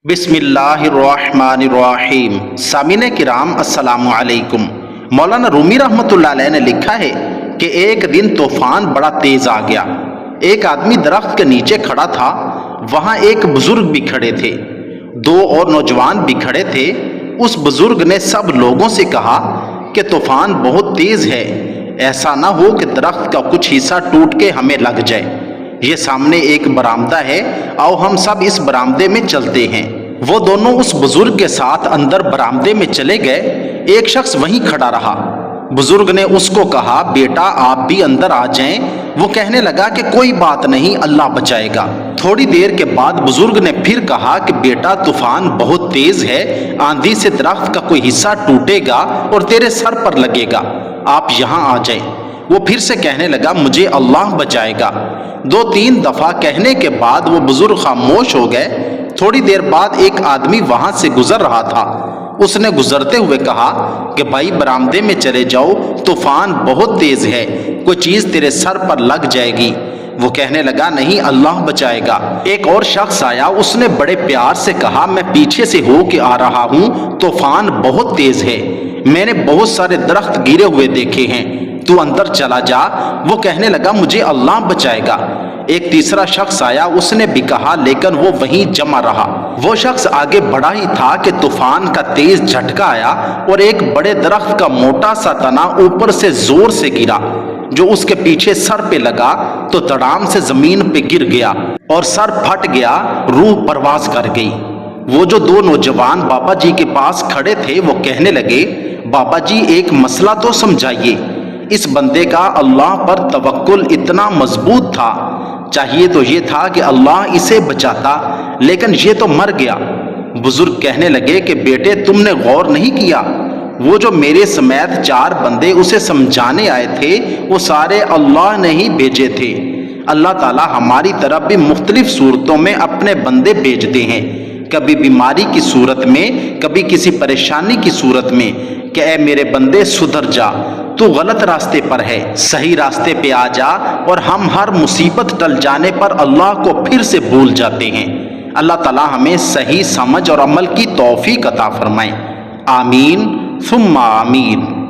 बिस्मिल्लाहिर्रहमानिर्रहीम। सामीने किराम अस्सलामु अलैकुम। मौलाना रूमी रहमतुल्लाह अलैह ने लिखा है कि एक दिन तूफान बड़ा तेज आ गया। एक आदमी दरख्त के नीचे खड़ा था। वहां एक बुजुर्ग भी खड़े थे, दो और नौजवान भी खड़े थे। उस बुजुर्ग ने सब लोगों से कहा कि तूफान बहुत तेज है, ऐसा ना हो कि दरख्त का कुछ हिस्सा टूट के हमें लग जाए। ये सामने एक बरामदा है, आओ हम सब इस बरामदे में चलते हैं। वो दोनों उस बुजुर्ग के साथ अंदर बरामदे में चले गए। एक शख्स वहीं खड़ा रहा। बुजुर्ग ने उसको कहा, बेटा आप भी अंदर आ जाएं। वो कहने लगा कि कोई बात नहीं, अल्लाह बचाएगा। थोड़ी देर के बाद बुजुर्ग ने फिर कहा कि बेटा तूफान बहुत तेज है, आंधी से दरख्त का कोई हिस्सा टूटेगा और तेरे सर पर लगेगा, आप यहाँ आ जाए। वो फिर से कहने लगा, मुझे अल्लाह बचाएगा। दो तीन दफा कहने के बाद वो बुजुर्ग खामोश हो गए। थोड़ी देर बाद एक आदमी वहां से गुजर रहा था। उसने गुजरते हुए कहा कि भाई बरामदे में चले जाओ, तूफान बहुत तेज है, कोई चीज तेरे सर पर लग जाएगी। वो कहने लगा, नहीं अल्लाह बचाएगा। एक और शख्स आया, उसने बड़े प्यार से कहा, मैं पीछे से होके आ रहा हूँ, तूफान बहुत तेज है, मैंने बहुत सारे दरख्त गिरे हुए देखे हैं, तू अंदर चला जा। वो कहने लगा, मुझे अल्लाह बचाएगा। एक तीसरा शख्स आया, उसने भी कहा, लेकिन वो वहीं जमा रहा। वो शख्स आगे बढ़ा ही था कि तूफान का तेज झटका आया और एक बड़े दरख्त का मोटा सा तना ऊपर से जोर से गिरा, जो उसके पीछे सर पे लगा तो धड़ाम से जमीन पे गिर गया और सर फट गया, रूह परवाज कर गई। वो जो दो नौजवान बाबा जी के पास खड़े थे, वो कहने लगे, बाबा जी एक मसला तो समझाइए। इस बंदे का अल्लाह पर तवक्कुल इतना मजबूत था, चाहिए तो ये था कि अल्लाह इसे बचाता, लेकिन ये तो मर गया। बुजुर्ग कहने लगे कि बेटे तुमने गौर नहीं किया, वो जो मेरे समेत चार बंदे उसे समझाने आए थे, वो सारे अल्लाह ने ही भेजे थे। अल्लाह ताला हमारी तरफ भी मुख्तलिफ सूरतों में अपने बंदे भेजते हैं, कभी बीमारी की सूरत में, कभी किसी परेशानी की सूरत में, कि ऐ मेरे बंदे सुधर जा, तू गलत रास्ते पर है, सही रास्ते पे आ जा। और हम हर मुसीबत टल जाने पर अल्लाह को फिर से भूल जाते हैं। अल्लाह ताला हमें सही समझ और अमल की तौफीक अता फरमाए। आमीन सुम्मा आमीन।